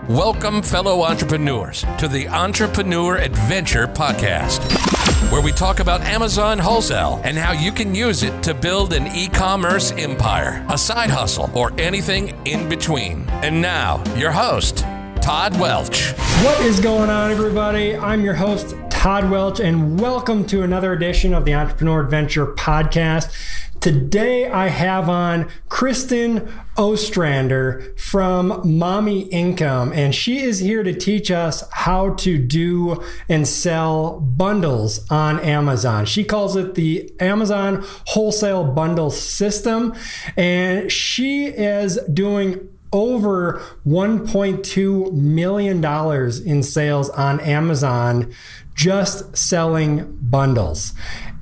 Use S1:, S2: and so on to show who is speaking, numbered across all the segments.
S1: Welcome, fellow entrepreneurs, to the Entrepreneur Adventure Podcast, where we talk about Amazon Wholesale and how you can use it to build an e-commerce empire, a side hustle, or anything in between. And now, your host, Todd Welch.
S2: What is going on, everybody? I'm your host, Todd Welch, and welcome to another edition of the Entrepreneur Adventure Podcast. Today, I have on Kristin Ostrander from Mommy Income, and she is here to teach us how to do and sell bundles on Amazon. She calls it the Amazon Wholesale Bundle System, and she is doing over $1.2 million in sales on Amazon just selling bundles.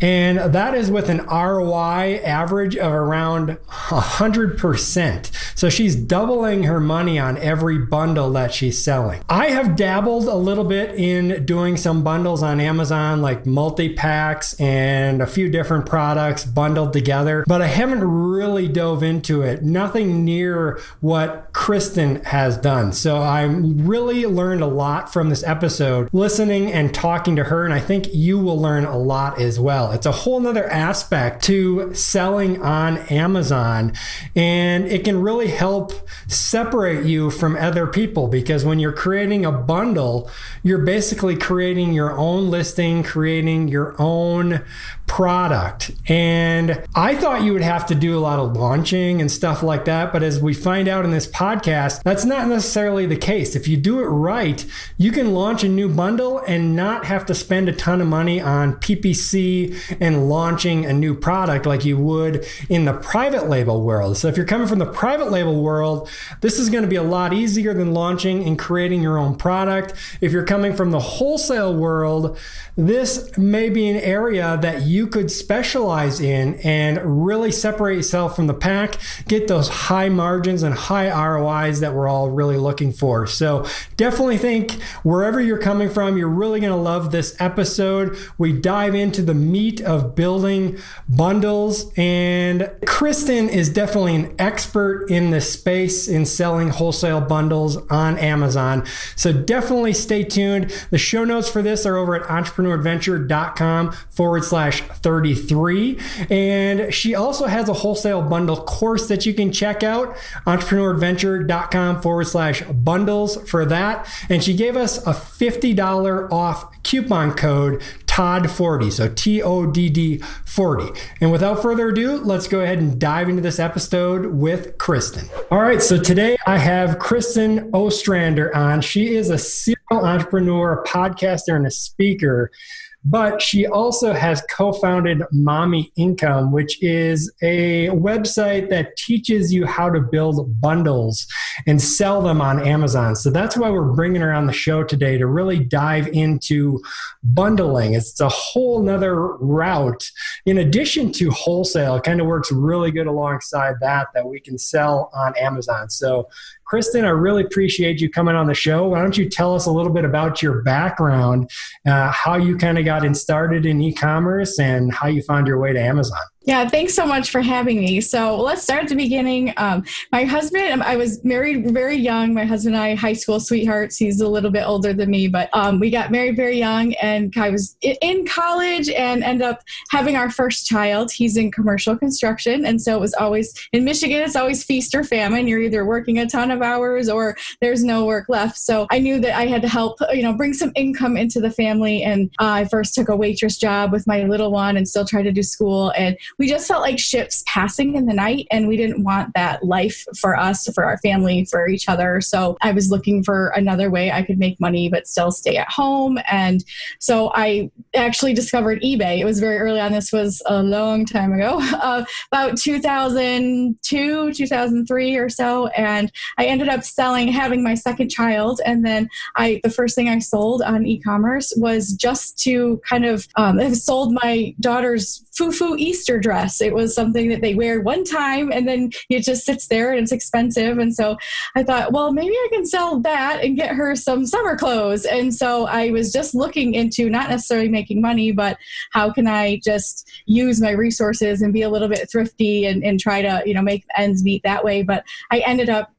S2: And that is with an ROI average of around 100%. So she's doubling her money on every bundle that she's selling. I have dabbled a little bit in doing some bundles on Amazon, like multi-packs and a few different products bundled together, but I haven't really dove into it. Nothing near what Kristin has done. So I really learned a lot from this episode, listening and talking to her, and I think you will learn a lot as well. It's a whole nother aspect to selling on Amazon, and it can really help separate you from other people, because when you're creating a bundle, you're basically creating your own listing, creating your own product. And I thought you would have to do a lot of launching and stuff like that, but as we find out in this podcast, that's not necessarily the case. If you do it right, you can launch a new bundle and not have to spend a ton of money on PPC and launching a new product like you would in the private label world. So if you're coming from the private label world, this is going to be a lot easier than launching and creating your own product. If you're coming from the wholesale world, this may be an area that you could specialize in and really separate yourself from the pack, get those high margins and high ROIs that we're all really looking for. So definitely think wherever you're coming from, you're really going to love this episode. We dive into the meat of building bundles, and Kristin is definitely an expert in this space in selling wholesale bundles on Amazon. So definitely stay tuned. The show notes for this are over at entrepreneuradventure.com/33. And she also has a wholesale bundle course that you can check out, entrepreneuradventure.com/bundles for that. And she gave us a $50 off coupon code TODD40, so TODD 40. And without further ado, let's go ahead and dive into this episode with Kristin. All right, so today I have Kristin Ostrander on. She is a serial entrepreneur, a podcaster, and a speaker. But she also has co-founded Mommy Income, which is a website that teaches you how to build bundles and sell them on Amazon. So that's why we're bringing her on the show today, to really dive into bundling. It's a whole nother route. In addition to wholesale, it kind of works really good alongside that we can sell on Amazon. So Kristin, I really appreciate you coming on the show. Why don't you tell us a little bit about your background, how you kind of got started in e-commerce and how you found your way to Amazon?
S3: Yeah, thanks so much for having me. So let's start at the beginning. My husband, I was married very young. My husband and I, high school sweethearts. He's a little bit older than me, but we got married very young, and I was in college and ended up having our first child. He's in commercial construction. And so it was always, in Michigan, it's always feast or famine. You're either working a ton of hours or there's no work left. So I knew that I had to help, bring some income into the family. And I first took a waitress job with my little one and still tried to do school. And we just felt like ships passing in the night, and we didn't want that life for us, for our family, for each other. So I was looking for another way I could make money but still stay at home. And so I actually discovered eBay. It was very early on. This was a long time ago, about 2002, 2003 or so. And I ended up having my second child. And then the first thing I sold on e-commerce was just to kind of have sold my daughter's foo-foo Easter dress. It was something that they wear one time and then it just sits there and it's expensive. And so I thought, well, maybe I can sell that and get her some summer clothes. And so I was just looking into not necessarily making money, but how can I just use my resources and be a little bit thrifty and try to, make ends meet that way. But I ended up,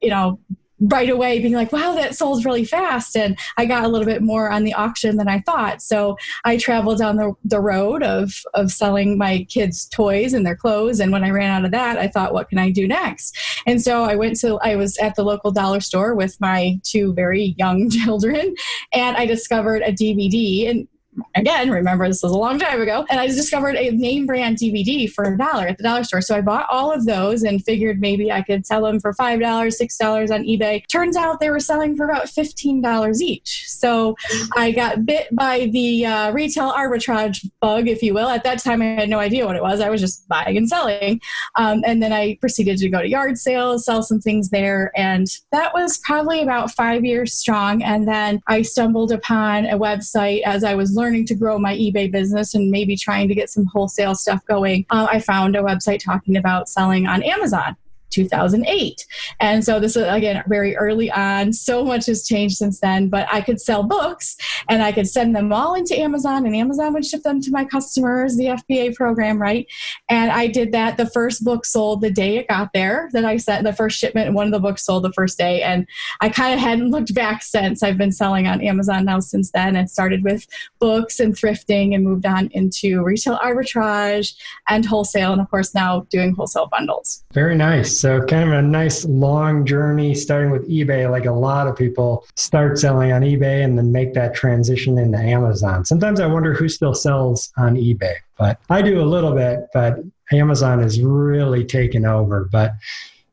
S3: right away being like, wow, that sold really fast. And I got a little bit more on the auction than I thought. So I traveled down the road of selling my kids' toys and their clothes. And when I ran out of that, I thought, what can I do next? And so I was at the local dollar store with my two very young children, and I discovered a DVD. And again, remember, this was a long time ago. And I discovered a name brand DVD for $1 at the dollar store. So I bought all of those and figured maybe I could sell them for $5, $6 on eBay. Turns out they were selling for about $15 each. So I got bit by the retail arbitrage bug, if you will. At that time, I had no idea what it was. I was just buying and selling. And then I proceeded to go to yard sales, sell some things there. And that was probably about 5 years strong. And then I stumbled upon a website as I was learning to grow my eBay business and maybe trying to get some wholesale stuff going. I found a website talking about selling on Amazon. 2008. And so this is, again, very early on. So much has changed since then, but I could sell books and I could send them all into Amazon, and Amazon would ship them to my customers, the FBA program, right? And I did that. The first book sold the day it got there, that I sent the first shipment, and one of the books sold the first day. And I kind of hadn't looked back since. I've been selling on Amazon now since then, and started with books and thrifting and moved on into retail arbitrage and wholesale. And of course, now doing wholesale bundles.
S2: Very nice. So kind of a nice long journey starting with eBay. Like a lot of people start selling on eBay and then make that transition into Amazon. Sometimes I wonder who still sells on eBay, but I do a little bit, but Amazon is really taken over. But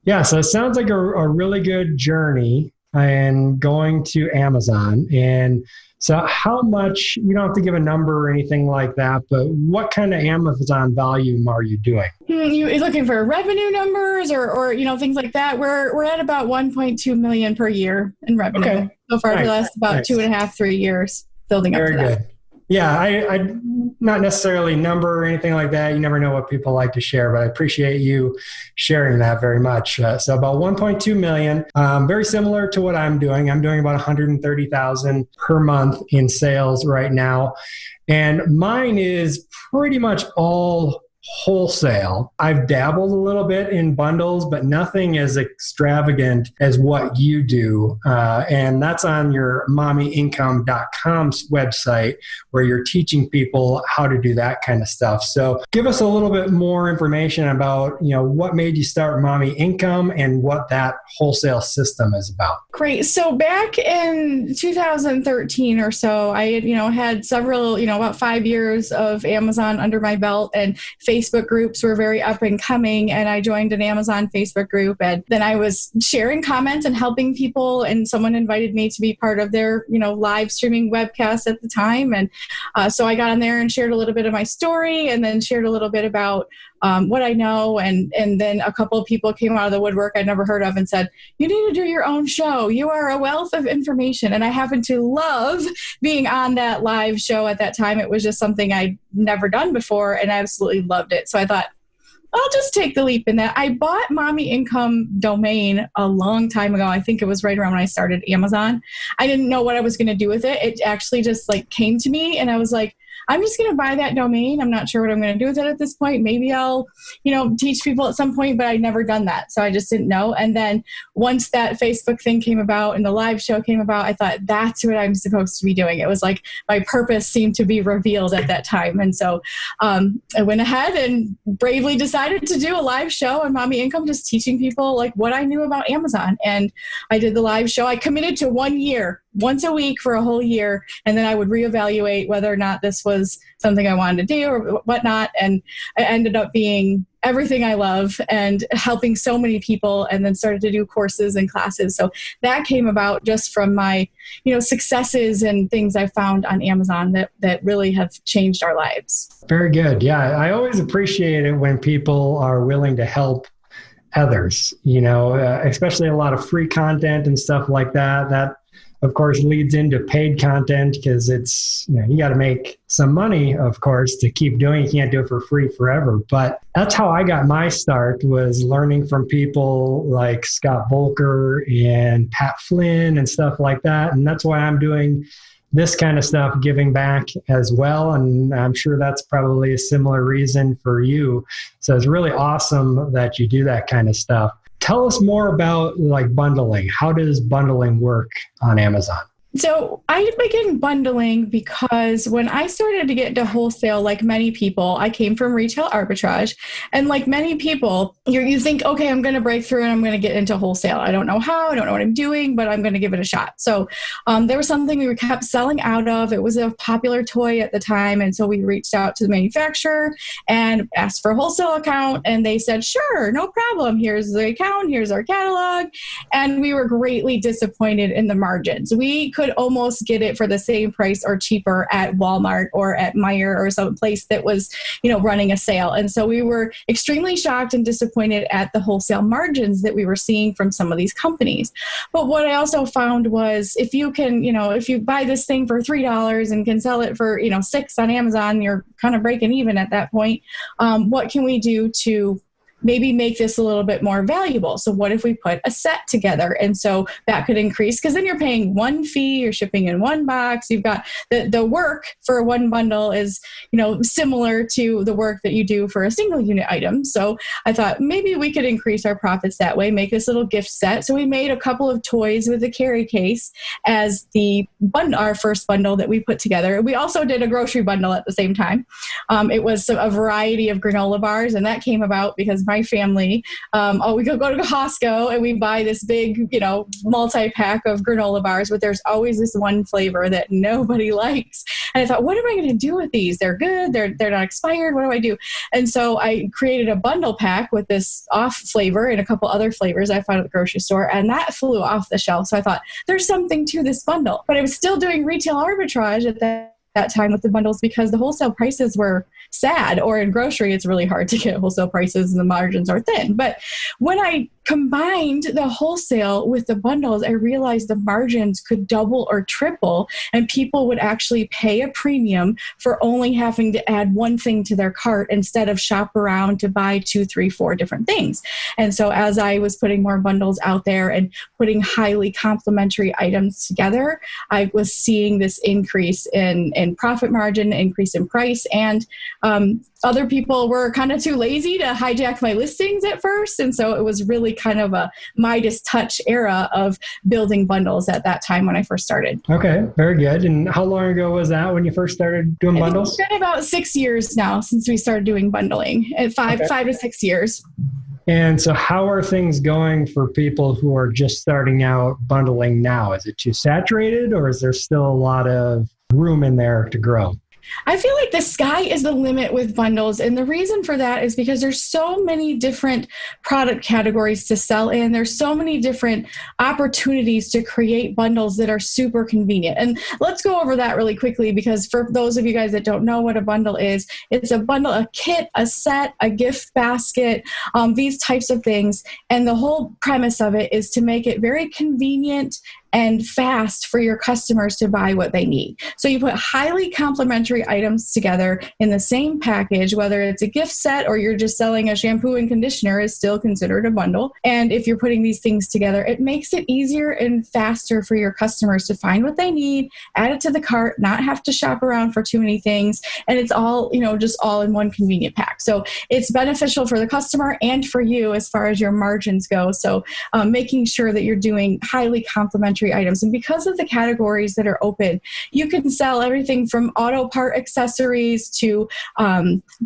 S2: yeah, so it sounds like a really good journey and going to Amazon. And so how much, you don't have to give a number or anything like that, but what kind of Amazon volume are you doing?
S3: You're looking for revenue numbers or things like that. We're at about 1.2 million per year in revenue so far. For the last about 2.5, 3 years building up to that. Very good.
S2: Yeah, I not necessarily number or anything like that. You never know what people like to share, but I appreciate you sharing that very much. So about 1.2 million, very similar to what I'm doing. I'm doing about 130,000 per month in sales right now. And mine is pretty much all wholesale. I've dabbled a little bit in bundles, but nothing as extravagant as what you do. And that's on your mommyincome.com's website, where you're teaching people how to do that kind of stuff. So give us a little bit more information about, what made you start Mommy Income and what that wholesale system is about.
S3: Great. So back in 2013 or so, I had several, about 5 years of Amazon under my belt, and Facebook groups were very up and coming, and I joined an Amazon Facebook group, and then I was sharing comments and helping people, and someone invited me to be part of their live streaming webcast at the time. And so I got on there and shared a little bit of my story, and then shared a little bit about what I know, and then a couple of people came out of the woodwork I'd never heard of and said, you need to do your own show. You are a wealth of information. And I happened to love being on that live show at that time. It was just something I'd never done before, and I absolutely loved it. So I thought, I'll just take the leap in that. I bought Mommy Income domain a long time ago. I think it was right around when I started Amazon. I didn't know what I was going to do with it. It actually just came to me, and I was like, I'm just going to buy that domain. I'm not sure what I'm going to do with it at this point. Maybe I'll, teach people at some point, but I'd never done that. So I just didn't know. And then once that Facebook thing came about and the live show came about, I thought that's what I'm supposed to be doing. It was like my purpose seemed to be revealed at that time. And so I went ahead and bravely decided to do a live show on Mommy Income, just teaching people what I knew about Amazon. And I did the live show. I committed to 1 year, once a week for a whole year, and then I would reevaluate whether or not this was something I wanted to do or whatnot. And it ended up being everything I love and helping so many people, and then started to do courses and classes. So that came about just from my, successes and things I found on Amazon that really have changed our lives.
S2: Very good. Yeah, I always appreciate it when people are willing to help others, especially a lot of free content and stuff like that. That, of course, leads into paid content, because it's, you got to make some money, of course, to keep doing it. You can't do it for free forever. But that's how I got my start, was learning from people like Scott Volker and Pat Flynn and stuff like that. And that's why I'm doing this kind of stuff, giving back as well. And I'm sure that's probably a similar reason for you. So it's really awesome that you do that kind of stuff. Tell us more about like bundling. How does bundling work on Amazon?
S3: So I began bundling because when I started to get into wholesale, like many people, I came from retail arbitrage. And like many people, you think, okay, I'm going to break through and I'm going to get into wholesale. I don't know how, I don't know what I'm doing, but I'm going to give it a shot. So there was something we kept selling out of. It was a popular toy at the time. And so we reached out to the manufacturer and asked for a wholesale account. And they said, sure, no problem. Here's the account. Here's our catalog. And we were greatly disappointed in the margins. We could almost get it for the same price or cheaper at Walmart or at Meijer or some place that was, running a sale. And so we were extremely shocked and disappointed at the wholesale margins that we were seeing from some of these companies. But what I also found was if you can, if you buy this thing for $3 and can sell it for, $6 on Amazon, you're kind of breaking even at that point. What can we do to maybe make this a little bit more valuable? So what if we put a set together? And so that could increase, because then you're paying one fee, you're shipping in one box, you've got the work for one bundle is, similar to the work that you do for a single unit item. So I thought maybe we could increase our profits that way, make this little gift set. So we made a couple of toys with a carry case as our first bundle that we put together. We also did a grocery bundle at the same time. It was a variety of granola bars, and that came about because my family, we could go to Costco and we buy this big, multi-pack of granola bars, but there's always this one flavor that nobody likes. And I thought, what am I going to do with these? They're good. They're not expired. What do I do? And so I created a bundle pack with this off flavor and a couple other flavors I found at the grocery store, and that flew off the shelf. So I thought, there's something to this bundle. But I was still doing retail arbitrage at that time with the bundles because the wholesale prices were sad, or in grocery, it's really hard to get wholesale prices and the margins are thin. But when I combined the wholesale with the bundles, I realized the margins could double or triple, and people would actually pay a premium for only having to add one thing to their cart instead of shop around to buy 2, 3, 4 different things. And so as I was putting more bundles out there and putting highly complementary items together, I was seeing this increase in profit margin, increase in price, and other people were kind of too lazy to hijack my listings at first. And so it was really kind of a Midas touch era of building bundles at that time when I first started.
S2: Okay, very good. And how long ago was that when you first started doing bundles?
S3: It's been about 6 years now since we started doing bundling, 5 to 6 years.
S2: And so how are things going for people who are just starting out bundling now? Is it too saturated, or is there still a lot of room in there to grow?
S3: I feel like the sky is the limit with bundles. And the reason for that is because there's so many different product categories to sell in. There's so many different opportunities to create bundles that are super convenient. And let's go over that really quickly, because for those of you guys that don't know what a bundle is, it's a bundle, a kit, a set, a gift basket, these types of things. And the whole premise of it is to make it very convenient and fast for your customers to buy what they need. So you put highly complementary items together in the same package, whether it's a gift set or you're just selling a shampoo and conditioner is still considered a bundle. And if you're putting these things together, it makes it easier and faster for your customers to find what they need, add it to the cart, not have to shop around for too many things. And it's all, just all in one convenient pack. So it's beneficial for the customer and for you as far as your margins go. So making sure that you're doing highly complementary items. And because of the categories that are open, you can sell everything from auto part accessories to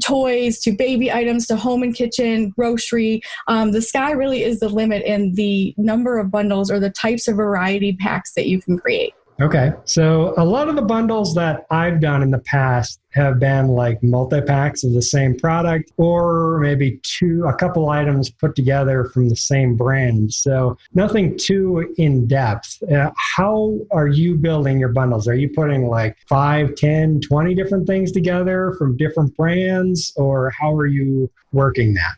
S3: toys to baby items to home and kitchen, grocery. The sky really is the limit in the number of bundles or the types of variety packs that you can create.
S2: Okay. So a lot of the bundles that I've done in the past have been like multi-packs of the same product, or maybe a couple items put together from the same brand. So nothing too in depth. How are you building your bundles? Are you putting like 5, 10, 20 different things together from different brands, or how are you working that?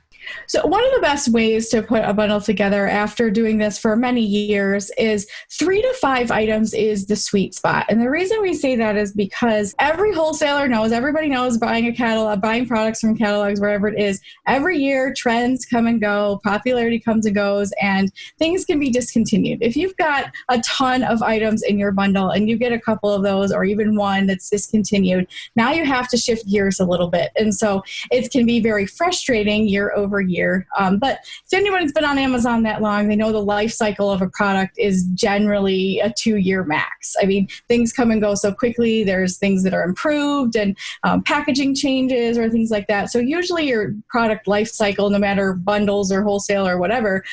S3: So one of the best ways to put a bundle together after doing this for many years is 3 to 5 items is the sweet spot. And the reason we say that is because every wholesaler knows, everybody knows buying a catalog, buying products from catalogs, wherever it is, every year trends come and go, popularity comes and goes, and things can be discontinued. If you've got a ton of items in your bundle and you get a couple of those or even one that's discontinued, now you have to shift gears a little bit. And so it can be very frustrating year over over a year. But if anyone's been on Amazon that long, they know the life cycle of a product is generally a 2-year max. I mean, things come and go so quickly. There's things that are improved and packaging changes or things like that. So usually your product life cycle, no matter bundles or wholesale or whatever,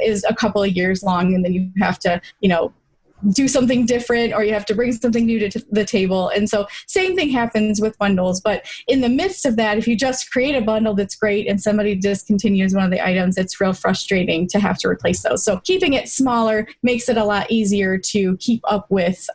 S3: is a couple of years long. And then you have to, do something different, or you have to bring something new to the table. And so same thing happens with bundles. But in the midst of that, if you just create a bundle that's great and somebody discontinues one of the items, it's real frustrating to have to replace those. So keeping it smaller makes it a lot easier to keep up with.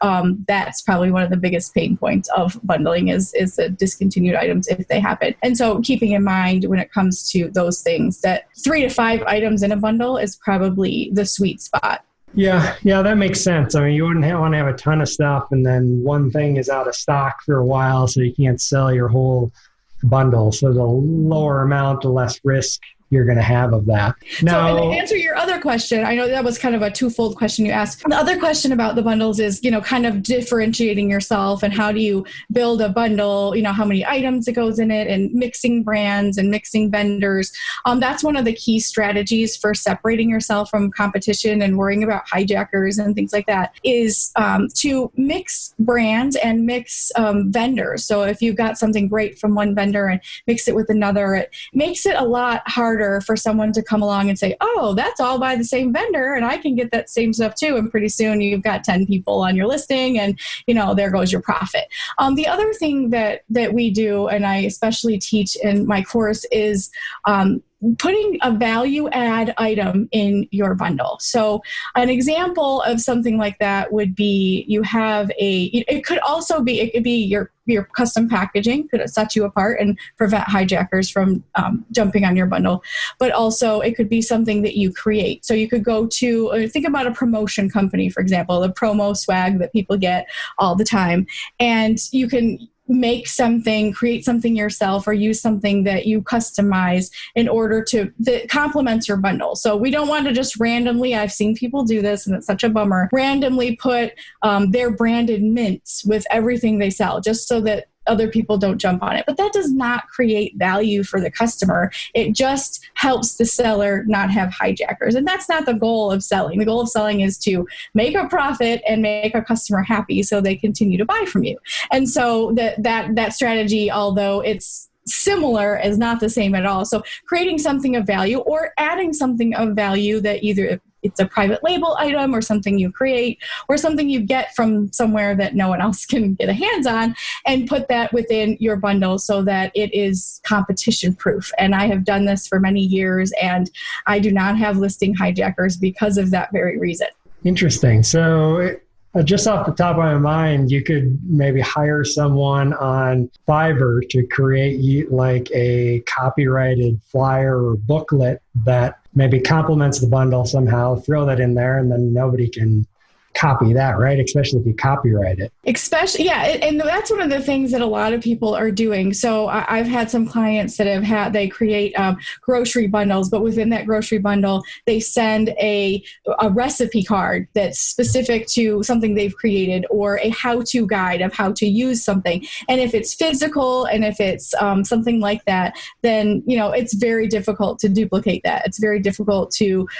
S3: That's probably one of the biggest pain points of bundling is the discontinued items if they happen. And so keeping in mind when it comes to those things that 3 to 5 items in a bundle is probably the sweet spot.
S2: Yeah, that makes sense. I mean, you wouldn't want to have a ton of stuff and then one thing is out of stock for a while, so you can't sell your whole bundle. So the lower amount, the less risk you're going to have of that. Now,
S3: so, and to answer your other question, I know that was kind of a twofold question you asked. The other question about the bundles is, kind of differentiating yourself and how do you build a bundle, how many items it goes in it and mixing brands and mixing vendors. That's one of the key strategies for separating yourself from competition and worrying about hijackers and things like that is to mix brands and mix vendors. So if you've got something great from one vendor and mix it with another, it makes it a lot harder for someone to come along and say, oh, that's all by the same vendor and I can get that same stuff too. And pretty soon you've got 10 people on your listing and, there goes your profit. The other thing that we do, and I especially teach in my course, is putting a value add item in your bundle. So an example of something like that would be you have it could be your custom packaging could set you apart and prevent hijackers from jumping on your bundle. But also it could be something that you create. So you could go to, think about a promotion company, for example, the promo swag that people get all the time. And you can create something yourself or use something that you customize in order that complements your bundle. So we don't want to just randomly, I've seen people do this and it's such a bummer, randomly put their branded mints with everything they sell just so that other people don't jump on it. But that does not create value for the customer. It just helps the seller not have hijackers. And that's not the goal of selling. The goal of selling is to make a profit and make a customer happy so they continue to buy from you. And so that strategy, although it's similar, is not the same at all. So creating something of value or adding something of value that either it's a private label item or something you create or something you get from somewhere that no one else can get a hands on, and put that within your bundle so that it is competition proof. And I have done this for many years and I do not have listing hijackers because of that very reason.
S2: Interesting. So just off the top of my mind, you could maybe hire someone on Fiverr to create like a copyrighted flyer or booklet that maybe complements the bundle somehow, throw that in there, and then nobody can copy that, right? Especially if you copyright it.
S3: And that's one of the things that a lot of people are doing. So I've had some clients that they create grocery bundles, but within that grocery bundle, they send a recipe card that's specific to something they've created or a how-to guide of how to use something. And if it's physical and if it's something like that, then, it's very difficult to duplicate that. It's very difficult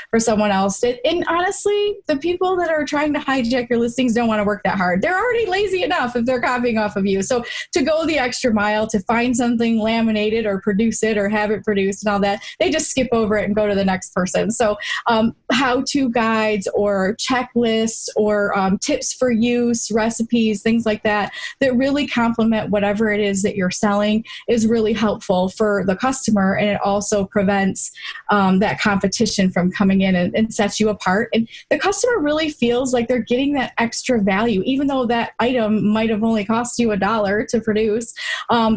S3: for someone else. And honestly, the people that are trying to hijack your listings don't want to work that hard. They're already lazy enough if they're copying off of you. So to go the extra mile to find something, laminate it or produce it or have it produced and all that, they just skip over it and go to the next person. So how-to guides or checklists or tips for use, recipes, things like that really complement whatever it is that you're selling is really helpful for the customer. And it also prevents that competition from coming in and sets you apart. And the customer really feels like they're getting that extra value, even though that item might have only cost you $1 to produce.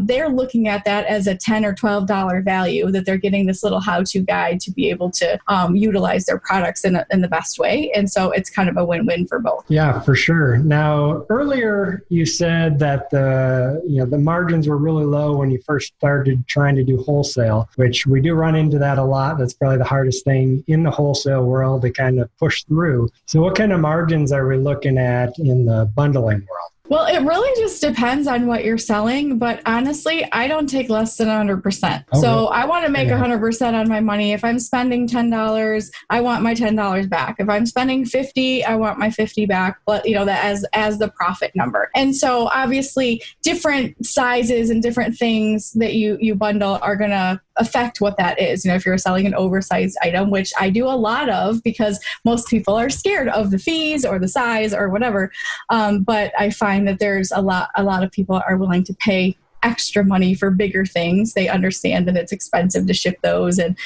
S3: They're looking at that as a $10 or $12 value that they're getting this little how-to guide to be able to utilize their products in the best way. And so it's kind of a win-win for both.
S2: Yeah, for sure. Now, earlier you said that the margins were really low when you first started trying to do wholesale, which we do run into that a lot. That's probably the hardest thing in the wholesale world to kind of push through. So what kind of margins are we looking at in the bundling world?
S3: Well, it really just depends on what you're selling. But honestly, I don't take less than 100%.
S2: Oh,
S3: so
S2: really?
S3: I want to make 100% on my money. If I'm spending $10, I want my $10 back. If I'm spending $50, I want my $50 back. But that as the profit number. And so obviously different sizes and different things that you bundle are going to affect what that is. If you're selling an oversized item, which I do a lot of because most people are scared of the fees or the size or whatever. But I find that there's a lot of people are willing to pay extra money for bigger things. They understand that it's expensive to ship those and,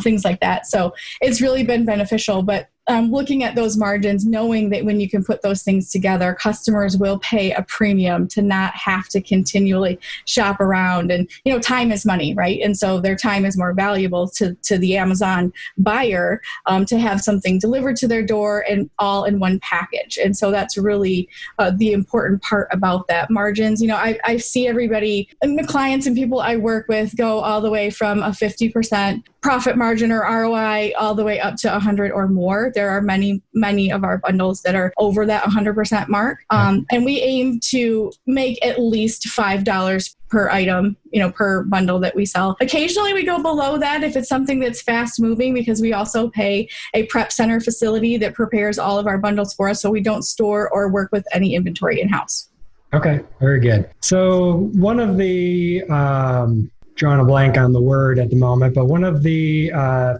S3: things like that. So it's really been beneficial. But looking at those margins, knowing that when you can put those things together, customers will pay a premium to not have to continually shop around. And, time is money, right? And so their time is more valuable to the Amazon buyer to have something delivered to their door and all in one package. And so that's really the important part about that. Margins, I see everybody, and the clients and people I work with go all the way from a 50% profit margin or ROI all the way up to 100 or more. There are many of our bundles that are over that 100% mark. And we aim to make at least $5 per item, per bundle that we sell. Occasionally we go below that if it's something that's fast moving, because we also pay a prep center facility that prepares all of our bundles for us. So we don't store or work with any inventory in-house.
S2: Okay, very good. So one of the, drawing a blank on the word at the moment, but one of the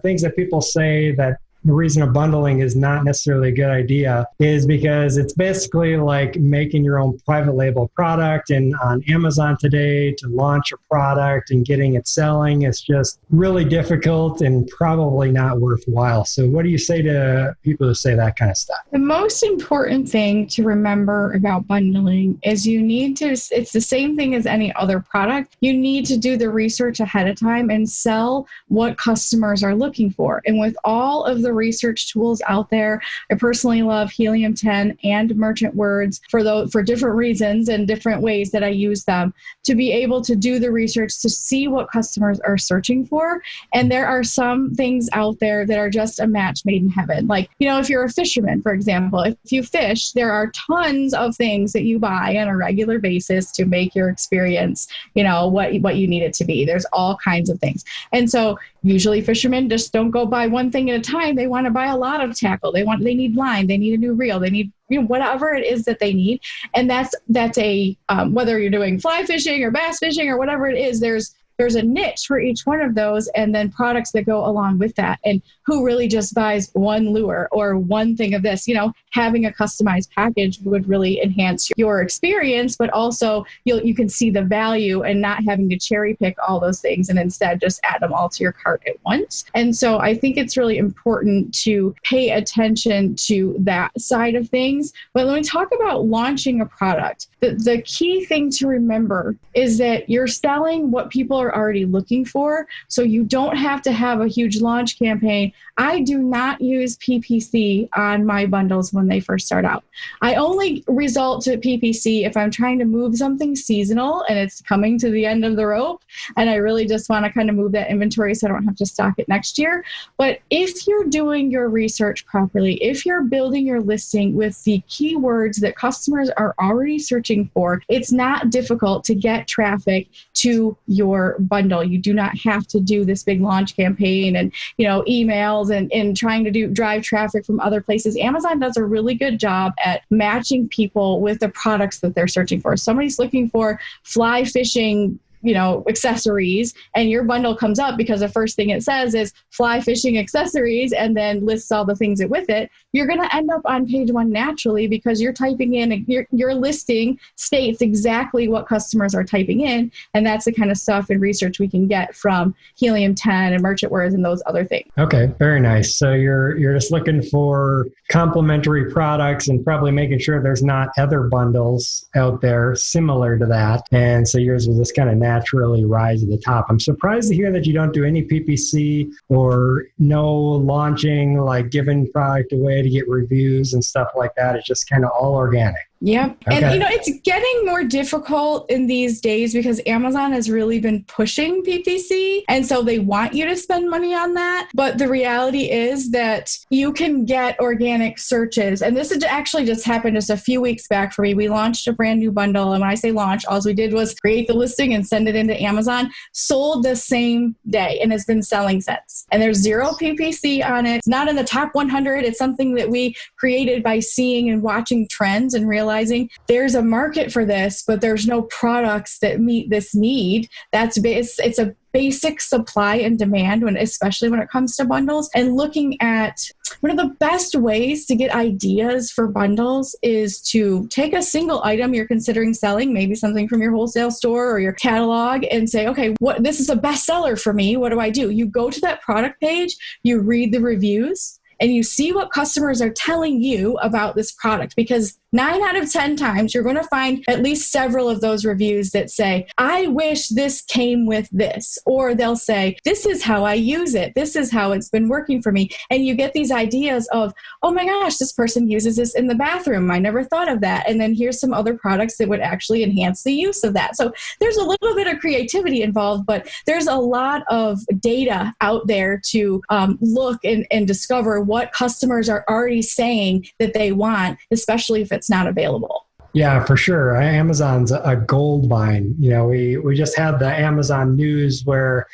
S2: things that people say that the reason of bundling is not necessarily a good idea is because it's basically like making your own private label product. And on Amazon today, to launch a product and getting it selling is just really difficult and probably not worthwhile. So what do you say to people who say that kind of stuff?
S3: The most important thing to remember about bundling is it's the same thing as any other product. You need to do the research ahead of time and sell what customers are looking for. And with all of the research tools out there, I personally love Helium 10 and Merchant Words for different reasons and different ways that I use them to be able to do the research to see what customers are searching for. And there are some things out there that are just a match made in heaven. Like, if you're a fisherman, for example, if you fish, there are tons of things that you buy on a regular basis to make your experience, what you need it to be. There's all kinds of things. And so usually fishermen just don't go buy one thing at a time. They want to buy a lot of tackle. They need line. They need a new reel. They need whatever it is that they need. And that's a whether you're doing fly fishing or bass fishing or whatever it is, there's a niche for each one of those, and then products that go along with that. And who really just buys one lure or one thing of this? Having a customized package would really enhance your experience, but also you can see the value and not having to cherry pick all those things and instead just add them all to your cart at once. And so I think it's really important to pay attention to that side of things. But when we talk about launching a product, the key thing to remember is that you're selling what people are already looking for. So you don't have to have a huge launch campaign. I do not use PPC on my bundles when they first start out. I only resort to PPC if I'm trying to move something seasonal and it's coming to the end of the rope and I really just want to kind of move that inventory so I don't have to stock it next year. But if you're doing your research properly, if you're building your listing with the keywords that customers are already searching for, it's not difficult to get traffic to your bundle. You do not have to do this big launch campaign and emails and trying to drive traffic from other places. Amazon does a really good job at matching people with the products that they're searching for. Somebody's looking for fly fishing accessories, and your bundle comes up because the first thing it says is fly fishing accessories and then lists all the things that with it. You're going to end up on page one naturally because you're typing in, your listing states exactly what customers are typing in. And that's the kind of stuff and research we can get from Helium 10 and Merchant Words and those other things.
S2: Okay, very nice. So you're just looking for complementary products and probably making sure there's not other bundles out there similar to that. And so yours will just kind of naturally rise to the top. I'm surprised to hear that you don't do any PPC or no launching, like giving product away to get reviews and stuff like that. It's just kind of all organic.
S3: Yep.
S2: Okay.
S3: And, it's getting more difficult in these days because Amazon has really been pushing PPC. And so they want you to spend money on that. But the reality is that you can get organic searches. And this actually just happened just a few weeks back for me. We launched a brand new bundle. And when I say launch, all we did was create the listing and send it into Amazon, sold the same day, and has been selling since. And there's zero PPC on it. It's not in the top 100. It's something that we created by seeing and watching trends and realizing there's a market for this, but there's no products that meet this need. It's a basic supply and demand, especially when it comes to bundles. And looking at one of the best ways to get ideas for bundles is to take a single item you're considering selling, maybe something from your wholesale store or your catalog, and say, okay, this is a bestseller for me. What do? You go to that product page, you read the reviews, and you see what customers are telling you about this product, because 9 out of 10 times you're going to find at least several of those reviews that say, I wish this came with this, or they'll say, this is how I use it. This is how it's been working for me. And you get these ideas of, oh my gosh, this person uses this in the bathroom. I never thought of that. And then here's some other products that would actually enhance the use of that. So there's a little bit of creativity involved, but there's a lot of data out there to look and discover what customers are already saying that they want, especially if it's not available.
S2: Yeah, for sure. Amazon's a gold mine. We just had the Amazon news where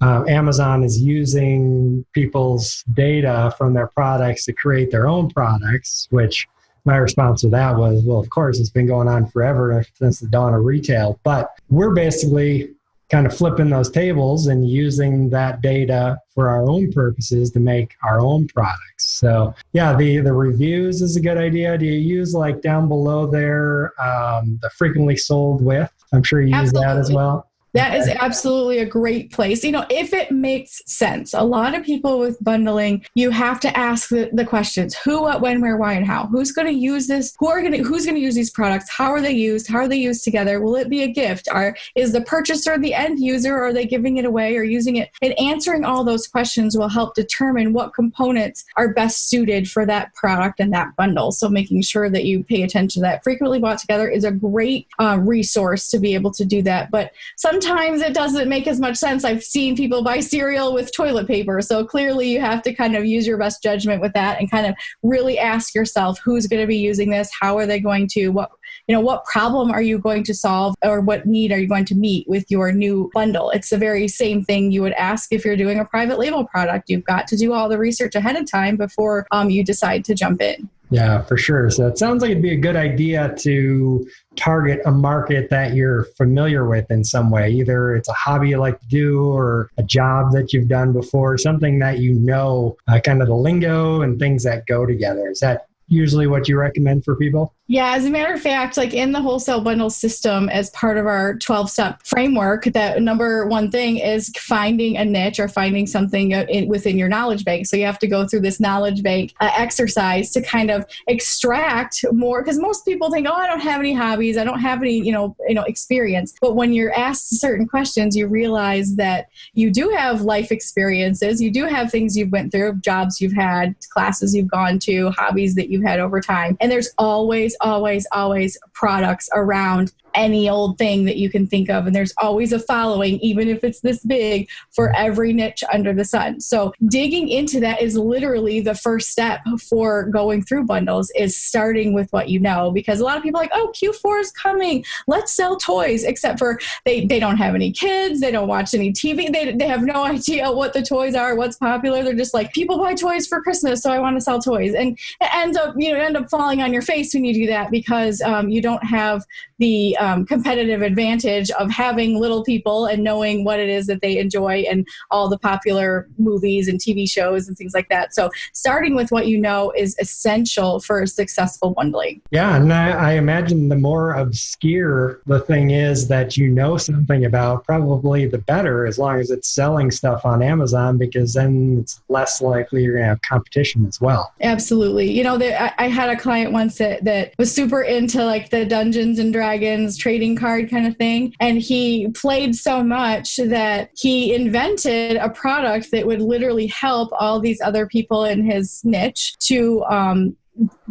S2: Amazon is using people's data from their products to create their own products, which my response to that was, well, of course, it's been going on forever since the dawn of retail. But we're basically kind of flipping those tables and using that data for our own purposes to make our own products. So yeah, the reviews is a good idea. Do you use like down below there, the frequently sold with? I'm sure you use that as well.
S3: That is absolutely a great place. If it makes sense. A lot of people with bundling, you have to ask the questions: who, what, when, where, why, and how. Who's going to use this? Who's going to use these products? How are they used? How are they used together? Will it be a gift? Is the purchaser the end user? Or are they giving it away or using it? And answering all those questions will help determine what components are best suited for that product and that bundle. So making sure that you pay attention to that. Frequently bought together is a great resource to be able to do that. But sometimes it doesn't make as much sense. I've seen people buy cereal with toilet paper. So clearly you have to kind of use your best judgment with that and kind of really ask yourself, who's going to be using this? How are they going to, what problem are you going to solve, or what need are you going to meet with your new bundle? It's the very same thing you would ask if you're doing a private label product. You've got to do all the research ahead of time before you decide to jump in.
S2: Yeah, for sure. So it sounds like it'd be a good idea to target a market that you're familiar with in some way. Either it's a hobby you like to do or a job that you've done before, something that kind of the lingo and things that go together. Is that usually what you recommend for people?
S3: Yeah, as a matter of fact, like in the wholesale bundle system, as part of our 12-step framework, that number one thing is finding a niche or finding something within your knowledge bank. So you have to go through this knowledge bank exercise to kind of extract more, because most people think, oh, I don't have any hobbies, I don't have any, experience. But when you're asked certain questions, you realize that you do have life experiences, you do have things you've went through, jobs you've had, classes you've gone to, hobbies that you've had over time. And there's always products around any old thing that you can think of. And there's always a following, even if it's this big, for every niche under the sun. So digging into that is literally the first step for going through bundles, is starting with what you know. Because a lot of people are like, oh, Q4 is coming, let's sell toys, except for they don't have any kids, they don't watch any TV, they have no idea what the toys are, what's popular. They're just like, people buy toys for Christmas, so I want to sell toys. And it ends up, end up falling on your face when you do that, because you don't have the competitive advantage of having little people and knowing what it is that they enjoy and all the popular movies and TV shows and things like that. So starting with what you know is essential for successful bundling.
S2: Yeah, and I imagine the more obscure the thing is that you know something about, probably the better, as long as it's selling stuff on Amazon, because then it's less likely you're going to have competition as well.
S3: Absolutely. I had a client once that was super into like the Dungeons and Dragons trading card kind of thing. And he played so much that he invented a product that would literally help all these other people in his niche to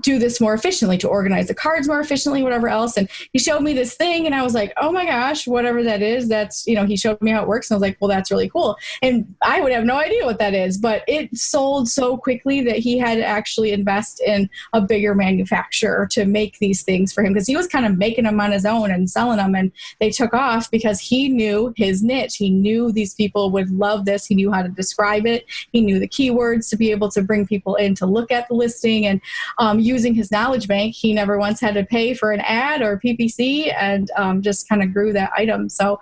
S3: do this more efficiently, to organize the cards more efficiently, whatever else. And he showed me this thing and I was like, oh my gosh, whatever that is, that's, he showed me how it works. And I was like, well, that's really cool. And I would have no idea what that is, but it sold so quickly that he had to actually invest in a bigger manufacturer to make these things for him, because he was kind of making them on his own and selling them, and they took off because he knew his niche. He knew these people would love this. He knew how to describe it. He knew the keywords to be able to bring people in to look at the listing. And using his knowledge bank, he never once had to pay for an ad or PPC, and just kind of grew that item. So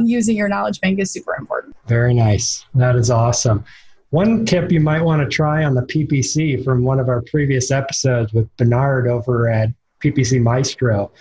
S3: using your knowledge bank is super important.
S2: Very nice. That is awesome. One tip you might want to try on the PPC from one of our previous episodes with Bernard over at PPC Maestro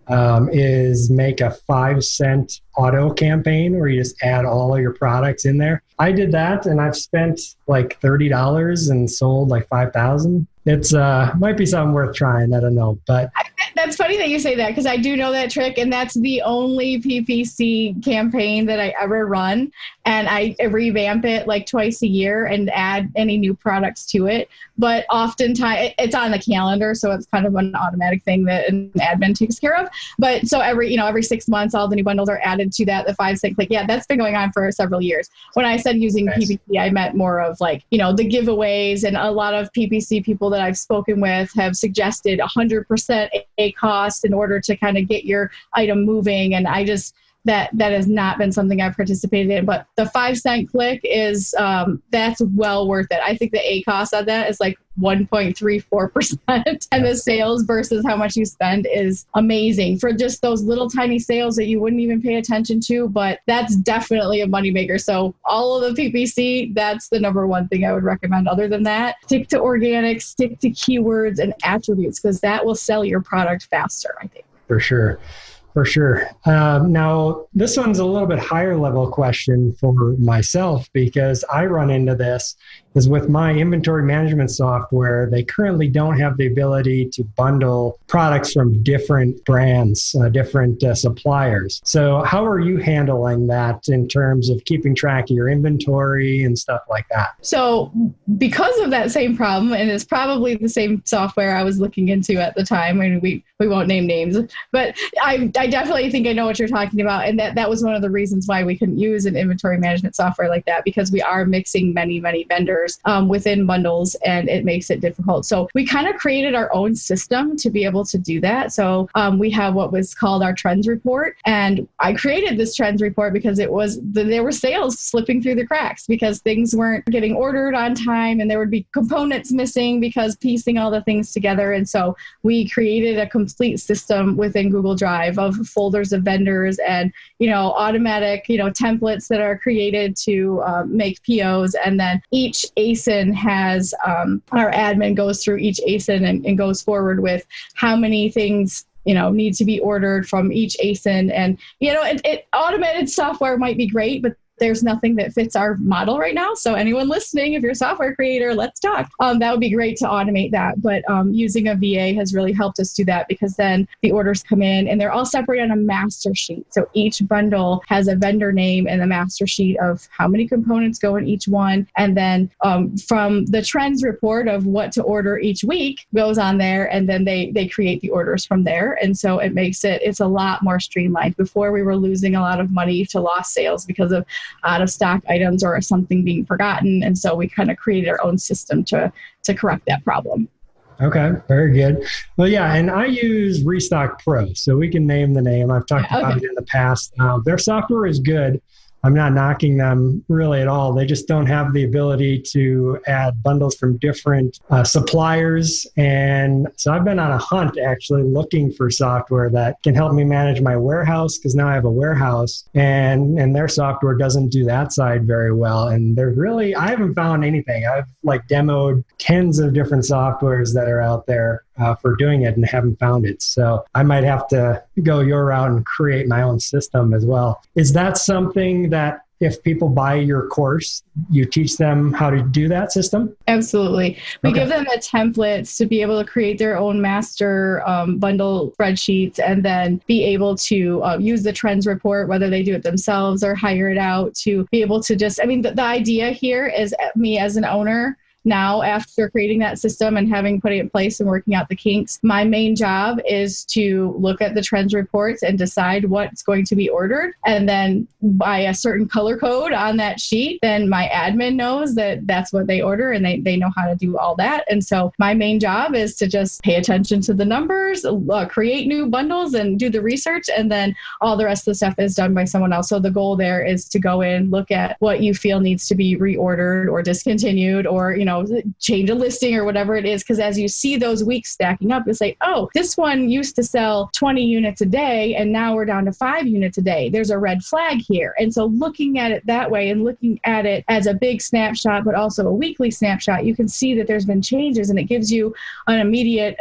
S2: is make a 5-cent auto campaign where you just add all of your products in there. I did that and I've spent like $30 and sold like 5,000. It's might be something worth trying. I don't know, but
S3: that's funny that you say that, because I do know that trick, and that's the only PPC campaign that I ever run, and I revamp it like twice a year and add any new products to it. But oftentimes it's on the calendar, so it's kind of an automatic thing that an admin takes care of. But so every 6 months, all the new bundles are added to that, the 5-cent click. Yeah, that's been going on for several years. When I said using PPC, I meant more of like, the giveaways, and a lot of PPC people that I've spoken with have suggested 100% a cost in order to kind of get your item moving. And I just, that has not been something I've participated in. But the 5-cent click is, that's well worth it. I think the A cost on that is like 1.34%. And the sales versus how much you spend is amazing for just those little tiny sales that you wouldn't even pay attention to. But that's definitely a moneymaker. So all of the PPC, that's the number one thing I would recommend. Other than that, stick to organic, stick to keywords and attributes, because that will sell your product faster, I think.
S2: For sure. For sure. Now, this one's a little bit higher level question for myself, because I run into this is with my inventory management software. They currently don't have the ability to bundle products from different brands, different suppliers. So how are you handling that in terms of keeping track of your inventory and stuff like that?
S3: So because of that same problem, and it's probably the same software I was looking into at the time, and we won't name names, but I definitely think I know what you're talking about. And that was one of the reasons why we couldn't use an inventory management software like that, because we are mixing many, many vendors within bundles, and it makes it difficult. So we kind of created our own system to be able to do that. So we have what was called our trends report. And I created this trends report because there were sales slipping through the cracks because things weren't getting ordered on time, and there would be components missing because piecing all the things together. And so we created a complete system within Google Drive of folders of vendors and, automatic, templates that are created to make POs. And then each ASIN has, our admin goes through each ASIN and goes forward with how many things need to be ordered from each ASIN. And, automated software might be great, but there's nothing that fits our model right now. So anyone listening, if you're a software creator, let's talk. That would be great to automate that. But using a VA has really helped us do that, because then the orders come in and they're all separated on a master sheet. So each bundle has a vendor name and a master sheet of how many components go in each one. And then from the trends report of what to order each week goes on there, and then they create the orders from there. And so it's a lot more streamlined. Before, we were losing a lot of money to lost sales because of out of stock items or something being forgotten. And so we kind of created our own system to correct that problem.
S2: Okay, very good. Well, yeah, and I use Restock Pro, so we can name the name. I've talked about it in the past. Their software is good. I'm not knocking them really at all. They just don't have the ability to add bundles from different suppliers. And so I've been on a hunt actually looking for software that can help me manage my warehouse, because now I have a warehouse and their software doesn't do that side very well. And I haven't found anything. I've demoed tens of different softwares that are out there for doing it and haven't found it. So I might have to go your route and create my own system as well. Is that something that if people buy your course, you teach them how to do that system?
S3: Absolutely. We give them the templates to be able to create their own master bundle spreadsheets, and then be able to use the trends report, whether they do it themselves or hire it out, to be able to the idea here is me as an owner now, after creating that system and having put it in place and working out the kinks, my main job is to look at the trends reports and decide what's going to be ordered. And then by a certain color code on that sheet, then my admin knows that that's what they order, and they know how to do all that. And so my main job is to just pay attention to the numbers, create new bundles and do the research. And then all the rest of the stuff is done by someone else. So the goal there is to go in, look at what you feel needs to be reordered or discontinued, or, change a listing or whatever it is. Because as you see those weeks stacking up, you'll say, oh, this one used to sell 20 units a day and now we're down to 5 units a day. There's a red flag here. And so looking at it that way and looking at it as a big snapshot, but also a weekly snapshot, you can see that there's been changes, and it gives you an immediate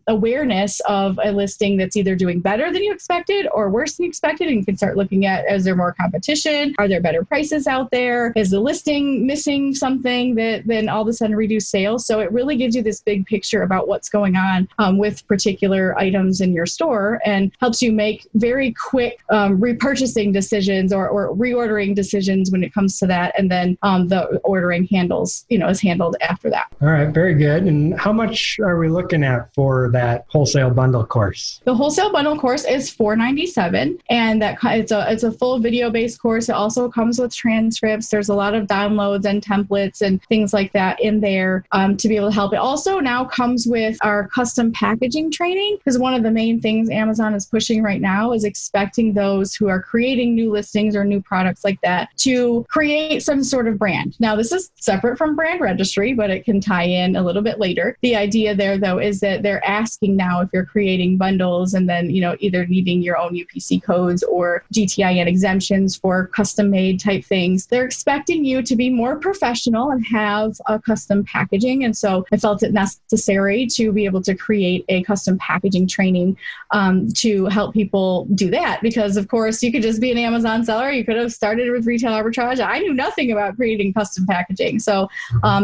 S3: awareness of a listing that's either doing better than you expected or worse than you expected. And you can start looking at, is there more competition? Are there better prices out there? Is the listing missing something that then all of a sudden reduce sales? So it really gives you this big picture about what's going on with particular items in your store, and helps you make very quick repurchasing decisions or reordering decisions when it comes to that. And then the ordering is handled after that.
S2: All right, very good. And how much are we looking at for that wholesale bundle course?
S3: The wholesale bundle course is $497, and it's a full video-based course. It also comes with transcripts. There's a lot of downloads and templates and things like that in there to be able to help. It also now comes with our custom packaging training, because one of the main things Amazon is pushing right now is expecting those who are creating new listings or new products like that to create some sort of brand. Now, this is separate from brand registry, but it can tie in a little bit later. The idea there, though, is that they're asking now, if you're creating bundles and then, either needing your own UPC codes or GTIN exemptions for custom made type things, they're expecting you to be more professional and have a custom packaging. And so I felt it necessary to be able to create a custom packaging training to help people do that. Because, of course, you could just be an Amazon seller. You could have started with retail arbitrage. I knew nothing about creating custom packaging. So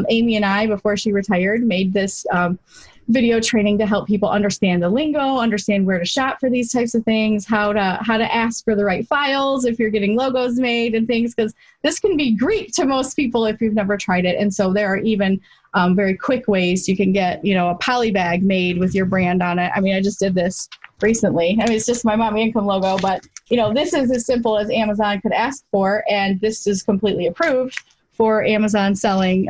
S3: Amy and I, before she retired, made this video training to help people understand the lingo, understand where to shop for these types of things, how to ask for the right files if you're getting logos made and things, because this can be Greek to most people if you've never tried it. And so there are even very quick ways you can get, a poly bag made with your brand on it. I mean, I just did this recently. I mean, it's just my Mommy Income logo, but this is as simple as Amazon could ask for, and this is completely approved for Amazon selling,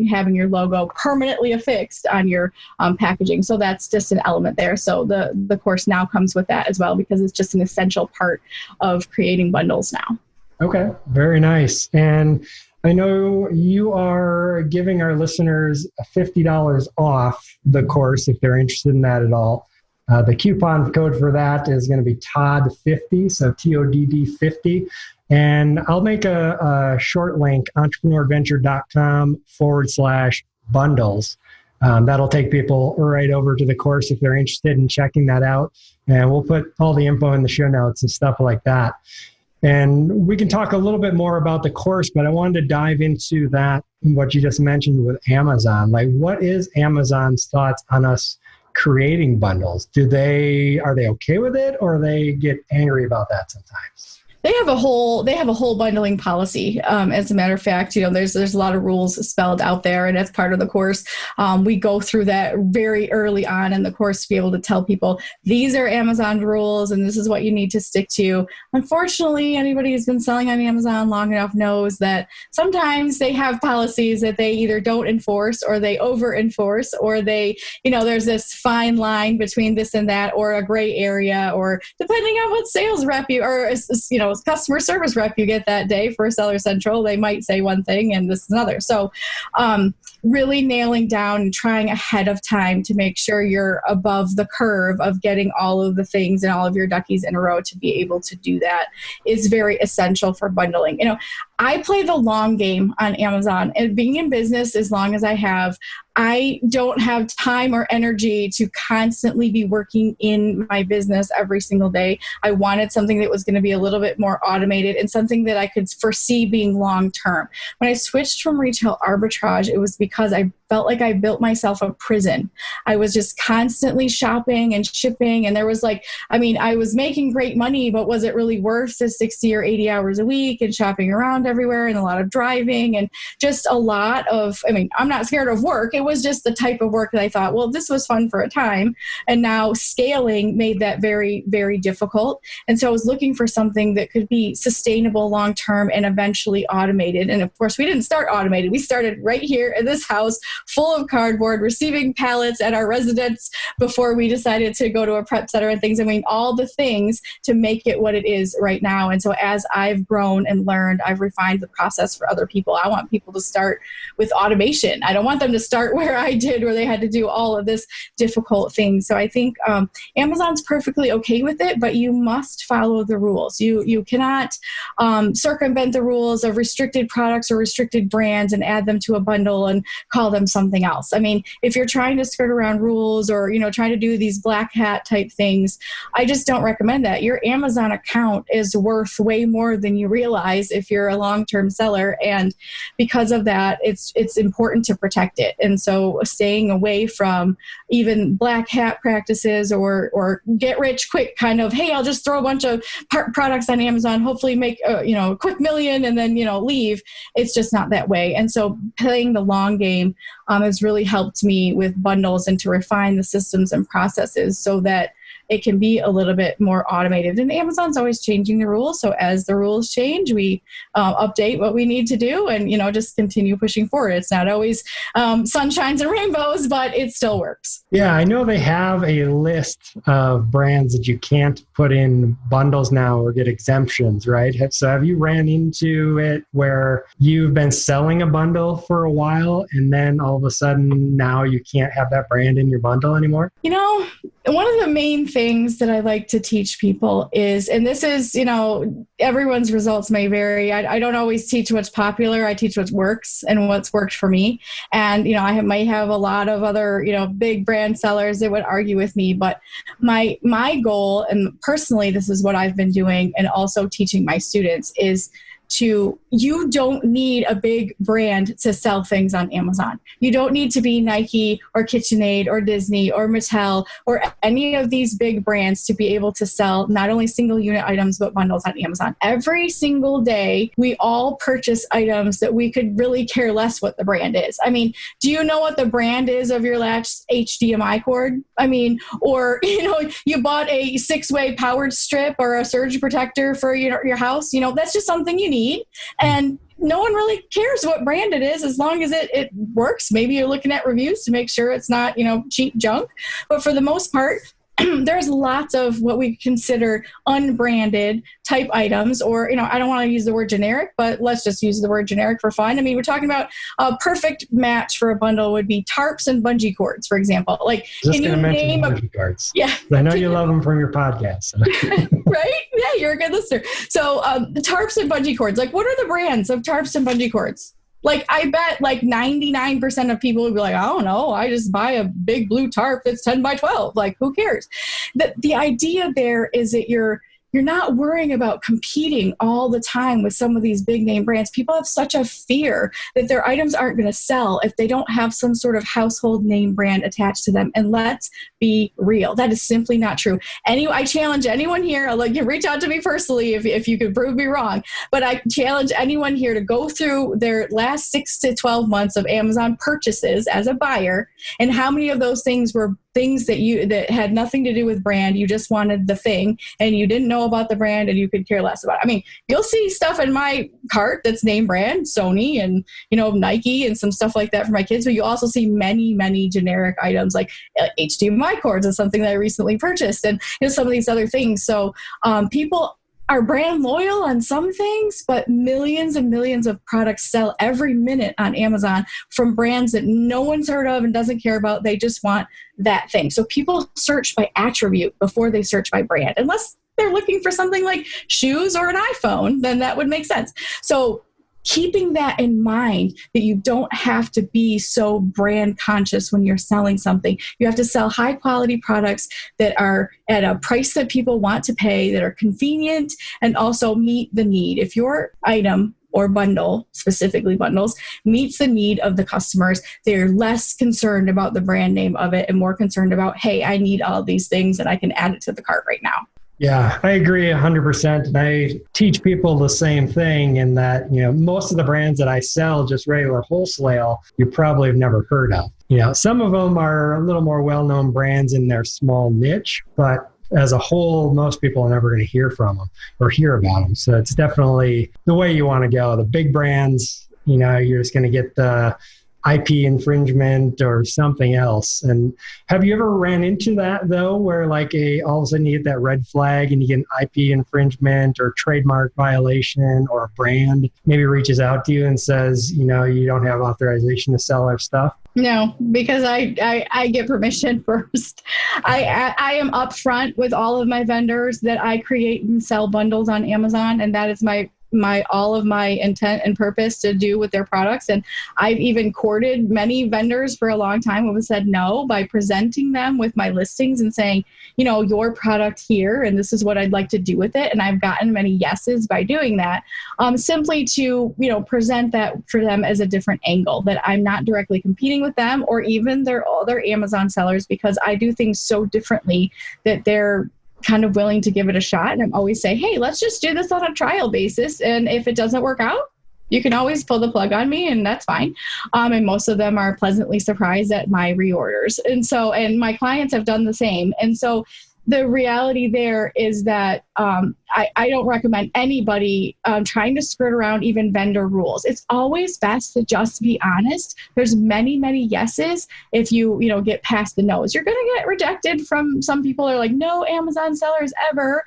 S3: having your logo permanently affixed on your packaging. So that's just an element there. So the course now comes with that as well, because it's just an essential part of creating bundles now. Okay,
S2: very nice. And I know you are giving our listeners $50 off the course if they're interested in that at all. The coupon code for that is going to be TODD50, so TODD 50. And I'll make a short link, entrepreneurventure.com/bundles. That'll take people right over to the course if they're interested in checking that out. And we'll put all the info in the show notes and stuff like that. And we can talk a little bit more about the course, but I wanted to dive into that, what you just mentioned with Amazon. Like, what is Amazon's thoughts on us creating bundles? Are they okay with it, or they get angry about that sometimes?
S3: They have a whole bundling policy. As a matter of fact, there's a lot of rules spelled out there, and that's part of the course. We go through that very early on in the course to be able to tell people these are Amazon rules and this is what you need to stick to. Unfortunately, anybody who's been selling on Amazon long enough knows that sometimes they have policies that they either don't enforce or they over enforce, or they, there's this fine line between this and that, or a gray area, or depending on what sales rep you or customer service rep you get that day for Seller Central, they might say one thing and this is another. So really nailing down and trying ahead of time to make sure you're above the curve of getting all of the things and all of your duckies in a row to be able to do that is very essential for bundling. I play the long game on Amazon, and being in business as long as I have, I don't have time or energy to constantly be working in my business every single day. I wanted something that was going to be a little bit more automated and something that I could foresee being long-term. When I switched from retail arbitrage, it was because I felt like I built myself a prison. I was just constantly shopping and shipping, and there was I was making great money, but was it really worth the 60 or 80 hours a week and shopping around around everywhere and a lot of driving and just a lot of, I mean, I'm not scared of work. It was just the type of work that I thought, well, this was fun for a time. And now scaling made that very, very difficult. And so I was looking for something that could be sustainable long-term and eventually automated. And of course, we didn't start automated. We started right here in this house full of cardboard, receiving pallets at our residence before we decided to go to a prep center and things. I mean, all the things to make it what it is right now. And so as I've grown and learned, I've refined the process for other people. I want people to start with automation. I don't want them to start where I did, where they had to do all of this difficult things. So I think Amazon's perfectly okay with it, but you must follow the rules. You cannot circumvent the rules of restricted products or restricted brands and add them to a bundle and call them something else. I mean, if you're trying to skirt around rules or, trying to do these black hat type things, I just don't recommend that. Your Amazon account is worth way more than you realize if you're a long-term seller. And because of that, it's important to protect it. And so staying away from even black hat practices or get rich quick kind of, hey, I'll just throw a bunch of products on Amazon, hopefully make a quick million and then, leave. It's just not that way. And so playing the long game has really helped me with bundles and to refine the systems and processes so that it can be a little bit more automated. And Amazon's always changing the rules. So as the rules change, we update what we need to do and, just continue pushing forward. It's not always sunshines and rainbows, but it still works.
S2: Yeah, I know they have a list of brands that you can't put in bundles now or get exemptions, right? So have you ran into it where you've been selling a bundle for a while and then all of a sudden now you can't have that brand in your bundle anymore?
S3: One of the main things that I like to teach people is, and this is, everyone's results may vary. I don't always teach what's popular. I teach what works and what's worked for me. And, I might have a lot of other, big brand sellers that would argue with me. But my goal, and personally, this is what I've been doing and also teaching my students is you don't need a big brand to sell things on Amazon. You don't need to be Nike or KitchenAid or Disney or Mattel or any of these big brands to be able to sell not only single unit items, but bundles on Amazon. Every single day, we all purchase items that we could really care less what the brand is. I mean, do you know what the brand is of your last HDMI cord? I mean, or, you bought a 6-way powered strip or a surge protector for your house. That's just something you need. And no one really cares what brand it is as long as it works. Maybe you're looking at reviews to make sure it's not, cheap junk. But for the most part, there's lots of what we consider unbranded type items, or, I don't want to use the word generic, but let's just use the word generic for fun. I mean, we're talking about a perfect match for a bundle would be tarps and bungee cords, for example. Like,
S2: can you name bungee cords? Yeah. I know you love them from your podcast. So.
S3: Right? Yeah, you're a good listener. So the tarps and bungee cords, like what are the brands of tarps and bungee cords? Like, I bet 99% of people would be like, I don't know, I just buy a big blue tarp that's 10 by 12. Like, who cares? The idea there is that you're not worrying about competing all the time with some of these big name brands. People have such a fear that their items aren't going to sell if they don't have some sort of household name brand attached to them. And let's be real. That is simply not true. I challenge anyone here, you can reach out to me personally if you could prove me wrong, but I challenge anyone here to go through their last 6 to 12 months of Amazon purchases as a buyer and how many of those things were things that had nothing to do with brand. You just wanted the thing and you didn't know about the brand and you could care less about it. I mean, you'll see stuff in my cart that's name brand, Sony and, Nike and some stuff like that for my kids, but you also see many, many generic items like HDMI cords is something that I recently purchased and some of these other things. So people are brand loyal on some things, but millions and millions of products sell every minute on Amazon from brands that no one's heard of and doesn't care about. They just want that thing. So people search by attribute before they search by brand. Unless they're looking for something like shoes or an iPhone, then that would make sense. So keeping that in mind, that you don't have to be so brand conscious when you're selling something. You have to sell high quality products that are at a price that people want to pay, that are convenient, and also meet the need. If your item or bundle, specifically bundles, meets the need of the customers, they're less concerned about the brand name of it and more concerned about, hey, I need all these things and I can add it to the cart right now.
S2: Yeah, I agree 100%. And I teach people the same thing in that, most of the brands that I sell, just regular wholesale, you probably have never heard of. Some of them are a little more well-known brands in their small niche, but as a whole, most people are never going to hear from them or hear about them. So it's definitely the way you want to go. The big brands, you're just going to get the IP infringement or something else. And have you ever ran into that though, where all of a sudden you get that red flag and you get an IP infringement or trademark violation, or a brand maybe reaches out to you and says, you don't have authorization to sell our stuff?
S3: No, because I get permission first. I am upfront with all of my vendors that I create and sell bundles on Amazon, and that is my all of my intent and purpose to do with their products. And I've even courted many vendors for a long time who have said no by presenting them with my listings and saying, your product here, and this is what I'd like to do with it. And I've gotten many yeses by doing that, simply to, present that for them as a different angle, that I'm not directly competing with them or even their other Amazon sellers, because I do things so differently that they're kind of willing to give it a shot. And I'm always say, hey, let's just do this on a trial basis. And if it doesn't work out, you can always pull the plug on me, and that's fine. And most of them are pleasantly surprised at my reorders. And my clients have done the same. And so the reality there is that I don't recommend anybody trying to skirt around even vendor rules. It's always best to just be honest. There's many, many yeses. If you get past the no's, you're going to get rejected from some people are like, no Amazon sellers ever.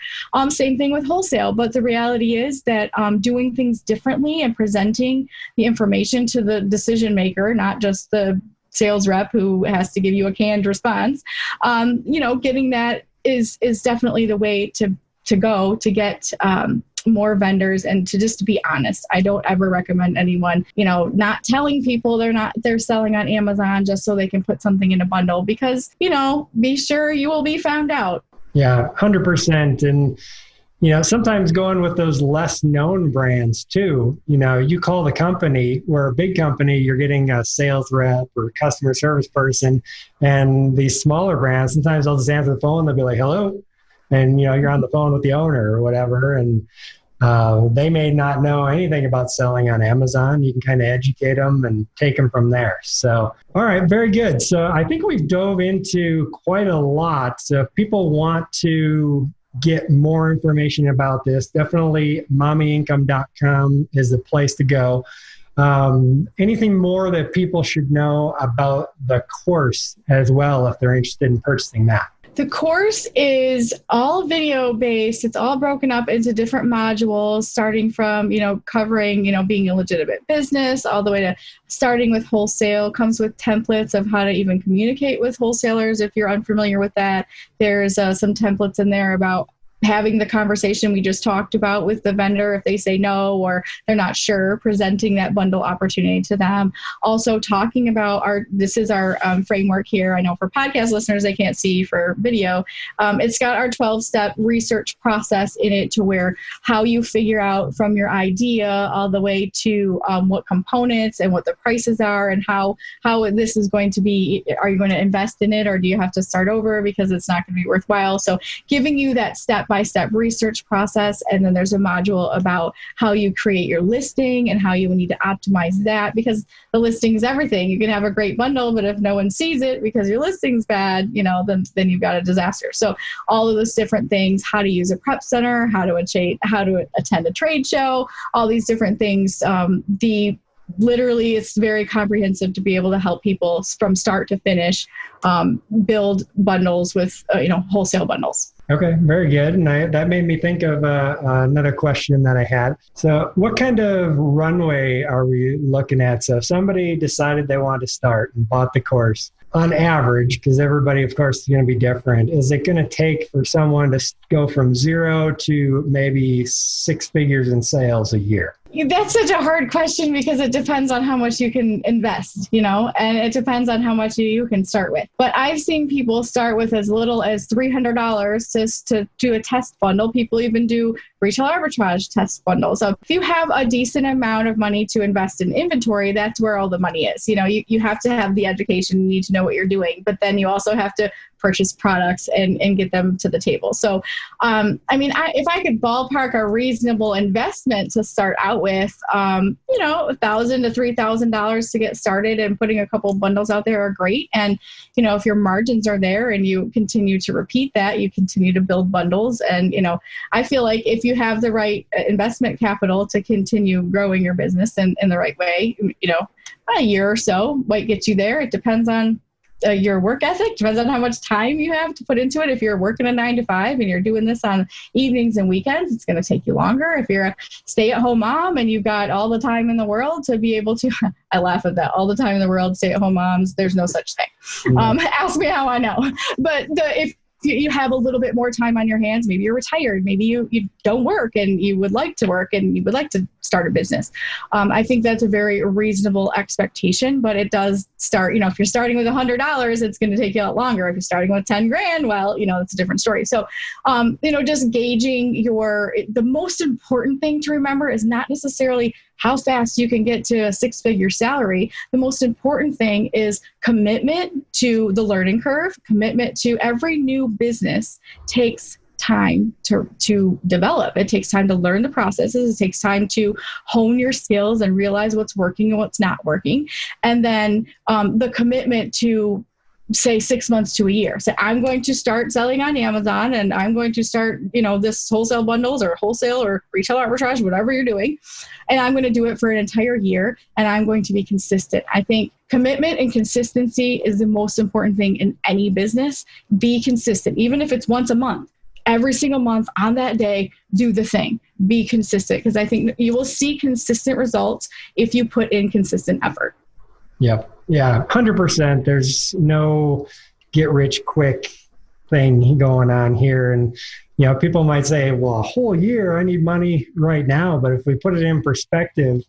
S3: Same thing with wholesale. But the reality is that doing things differently and presenting the information to the decision maker, not just the sales rep who has to give you a canned response, getting that is definitely the way to go to get more vendors and to just to be honest. I don't ever recommend anyone, not telling people they're selling on Amazon just so they can put something in a bundle, because, be sure you will be found out.
S2: Yeah, 100%. And, sometimes going with those less known brands too, you call the company, where a big company, you're getting a sales rep or customer service person, and these smaller brands, sometimes they'll just answer the phone. They'll be like, hello. And, you're on the phone with the owner or whatever. And they may not know anything about selling on Amazon. You can kind of educate them and take them from there. So, all right, very good. So I think we've dove into quite a lot. So if people want to get more information about this, definitely mommyincome.com is the place to go. Anything more that people should know about the course as well, if they're interested in purchasing that?
S3: The course is all video based. It's all broken up into different modules, starting from, covering, being a legitimate business, all the way to starting with wholesale. Comes with templates of how to even communicate with wholesalers if you're unfamiliar with that. There's some templates in there about having the conversation we just talked about with the vendor if they say no or they're not sure, presenting that bundle opportunity to them. Also talking about this is our framework here. I know for podcast listeners, they can't see for video. It's got our 12-step research process in it, to where how you figure out from your idea all the way to what components and what the prices are, and how this is going to be. Are you going to invest in it, or do you have to start over because it's not going to be worthwhile? So giving you that step-by-step research process. And then there's a module about how you create your listing and how you need to optimize that, because the listing is everything. You can have a great bundle, but if no one sees it because your listing's bad, then you've got a disaster. So all of those different things, how to use a prep center, how to attend a trade show, all these different things. Literally, it's very comprehensive to be able to help people from start to finish build bundles with, wholesale bundles.
S2: Okay, very good. And that made me think of another question that I had. So what kind of runway are we looking at? So if somebody decided they wanted to start and bought the course, on average, because everybody, of course, is going to be different, is it going to take for someone to go from 0 to maybe 6 figures in sales a year?
S3: That's such a hard question, because it depends on how much you can invest, and it depends on how much you can start with. But I've seen people start with as little as $300 just to do a test bundle. People even do retail arbitrage test bundles. So if you have a decent amount of money to invest in inventory, that's where all the money is. You have to have the education, you need to know what you're doing, but then you also have to purchase products and get them to the table. So, if I could ballpark a reasonable investment to start out with, $1,000 to $3,000 to get started, and putting a couple bundles out there are great. And, if your margins are there and you continue to repeat that, you continue to build bundles. And, I feel like if you have the right investment capital to continue growing your business in the right way, a year or so might get you there. It depends on your work ethic, depends on how much time you have to put into it. If you're working a 9 to 5 and you're doing this on evenings and weekends, it's going to take you longer. If you're a stay-at-home mom and you've got all the time in the world to be able to, I laugh at that, all the time in the world, stay-at-home moms, there's no such thing. Ask me how I know. But if you have a little bit more time on your hands, maybe you're retired, maybe you don't work and you would like to work and you would like to start a business. I think that's a very reasonable expectation, but it does start, if you're starting with $100, it's going to take you a lot longer. If you're starting with 10 grand, well, it's a different story. So, just gauging the most important thing to remember is not necessarily how fast you can get to a 6-figure salary. The most important thing is commitment to the learning curve. Commitment to every new business takes time to develop. It takes time to learn the processes. It takes time to hone your skills and realize what's working and what's not working. And then the commitment to, say, 6 months to a year. So I'm going to start selling on Amazon, and I'm going to start, this wholesale bundles or wholesale or retail arbitrage, whatever you're doing. And I'm going to do it for an entire year, and I'm going to be consistent. I think commitment and consistency is the most important thing in any business. Be consistent, even if it's once a month. Every single month on that day, do the thing. Be consistent, because I think you will see consistent results if you put in consistent effort.
S2: Yep. Yeah, 100%. There's no get rich quick thing going on here. And, people might say, well, a whole year, I need money right now. But if we put it in perspective,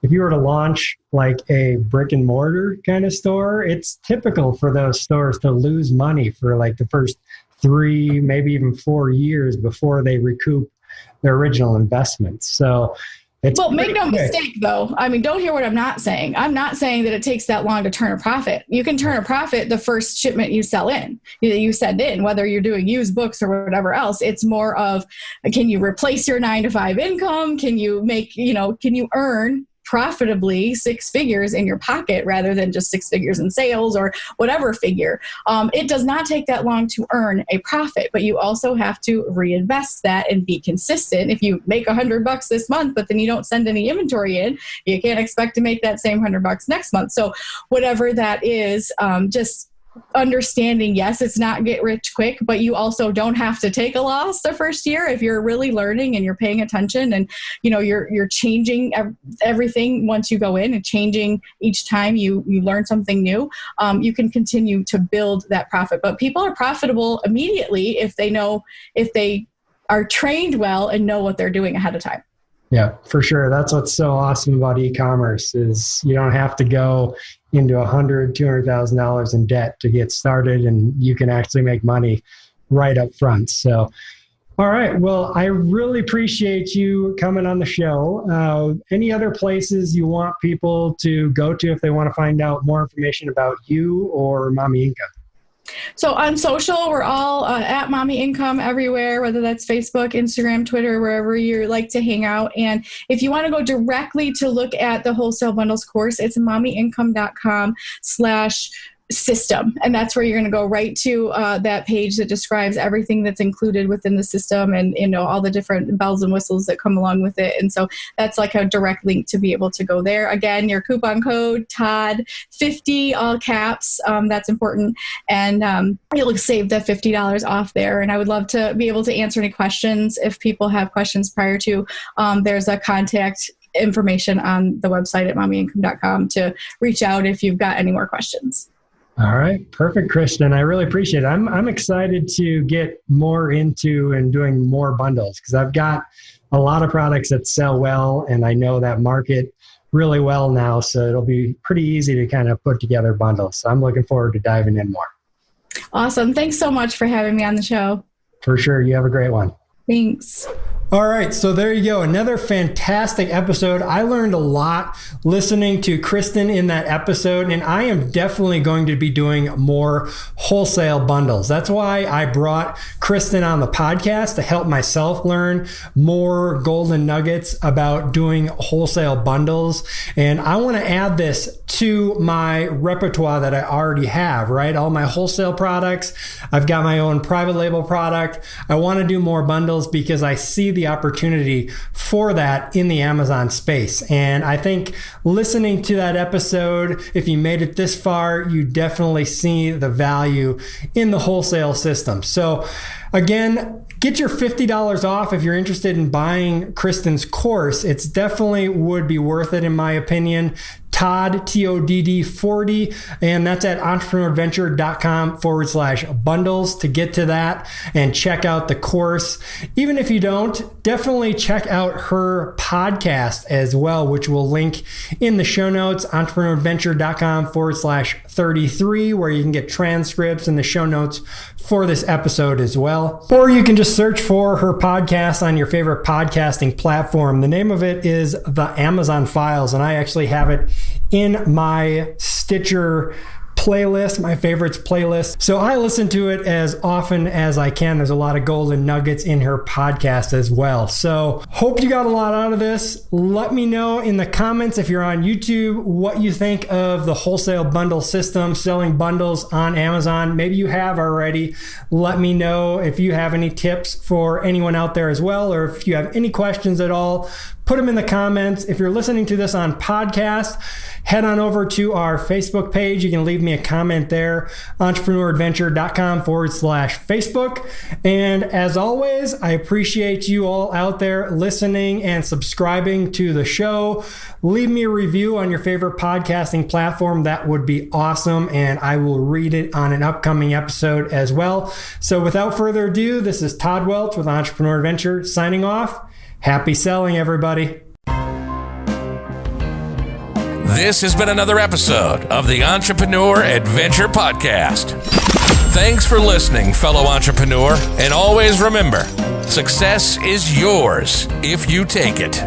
S2: if you were to launch like a brick and mortar kind of store, it's typical for those stores to lose money for like the first 3, maybe even 4 years before they recoup their original investments. So
S3: make no mistake, though. Don't hear what I'm not saying. I'm not saying that it takes that long to turn a profit. You can turn a profit the first shipment you sell in, you send in, whether you're doing used books or whatever else. It's more of, can you replace your 9 to 5 income? Can you can you earn profitably 6 figures in your pocket rather than just 6 figures in sales or whatever figure? It does not take that long to earn a profit, but you also have to reinvest that and be consistent. If you make $100 this month, but then you don't send any inventory in, you can't expect to make that same $100 next month. So whatever that is, just understanding, yes, it's not get rich quick, but you also don't have to take a loss the first year if you're really learning and you're paying attention and you're changing everything once you go in and changing each time you learn something new. You can continue to build that profit. But people are profitable immediately if they are trained well and know what they're doing ahead of time.
S2: Yeah, for sure. That's what's so awesome about e-commerce is you don't have to go into $100,000, $200,000 in debt to get started, and you can actually make money right up front. So, all right. Well, I really appreciate you coming on the show. Any other places you want people to go to if they want to find out more information about you or Mommy Income?
S3: So on social, we're all at Mommy Income everywhere, whether that's Facebook, Instagram, Twitter, wherever you like to hang out. And if you want to go directly to look at the Wholesale Bundles course, it's mommyincome.com/system. And that's where you're going to go right to that page that describes everything that's included within the system and, all the different bells and whistles that come along with it. And so that's like a direct link to be able to go there. Again, your coupon code, TOD50, all caps. That's important. And you'll save the $50 off there. And I would love to be able to answer any questions if people have questions prior to. There's a contact information on the website at mommyincome.com to reach out if you've got any more questions.
S2: All right. Perfect, Kristin. I really appreciate it. I'm excited to get more into and doing more bundles because I've got a lot of products that sell well and I know that market really well now. So it'll be pretty easy to kind of put together bundles. So I'm looking forward to diving in more.
S3: Awesome. Thanks so much for having me on the show.
S2: For sure. You have a great one.
S3: Thanks.
S2: All right, so there you go. Another fantastic episode. I learned a lot listening to Kristin in that episode, and I am definitely going to be doing more wholesale bundles. That's why I brought Kristin on the podcast, to help myself learn more golden nuggets about doing wholesale bundles. And I want to add this to my repertoire that I already have, right? All my wholesale products. I've got my own private label product. I want to do more bundles because I see the opportunity for that in the Amazon space. And I think listening to that episode, if you made it this far, you definitely see the value in the wholesale system. So again, get your $50 off if you're interested in buying Kristin's course. It's definitely would be worth it in my opinion. Todd, TODD 40, and that's at entrepreneurventure.com/bundles to get to that and check out the course. Even if you don't, definitely check out her podcast as well, which we'll link in the show notes, entrepreneurventure.com/33, where you can get transcripts and the show notes for this episode as well. Or you can just search for her podcast on your favorite podcasting platform. The name of it is The Amazon Files, and I actually have it in my Stitcher playlist, my favorites playlist. So I listen to it as often as I can. There's a lot of golden nuggets in her podcast as well. So hope you got a lot out of this. Let me know in the comments if you're on YouTube what you think of the wholesale bundle system, selling bundles on Amazon. Maybe you have already. Let me know if you have any tips for anyone out there as well, or if you have any questions at all. Put them in the comments. If you're listening to this on podcast, head on over to our Facebook page. You can leave me a comment there, entrepreneuradventure.com/Facebook. And as always, I appreciate you all out there listening and subscribing to the show. Leave me a review on your favorite podcasting platform. That would be awesome, and I will read it on an upcoming episode as well. So without further ado, this is Todd Welch with Entrepreneur Adventure signing off. Happy selling, everybody.
S1: This has been another episode of the Entrepreneur Adventure Podcast. Thanks for listening, fellow entrepreneur, and always remember, success is yours if you take it.